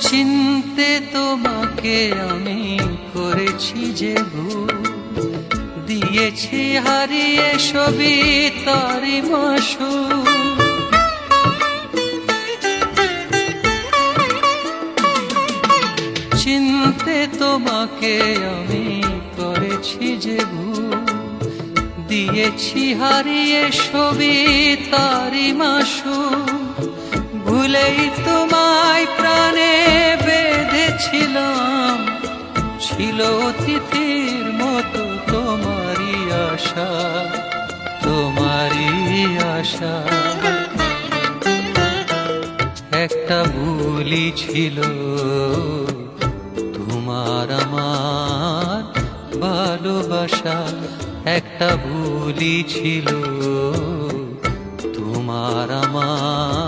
চিনতে তোমাকে আমি করেছি যে ভুল, দিয়েছি হারিয়ে সবই তারি মাসুল। চিনতে তোমাকে আমি করেছি যে ভুল, দিয়েছি হারিয়ে সবই তারি মাসুল। ভুলেই তোমায় প্রাণে বেঁধেছিলাম, ছিল অতিথির মতো তোমারই আশা, তোমারই আশা। একটা ভুলই ছিল তোমার আমার ভালোবাসা, একটা ভুলই ছিল তোমার আমার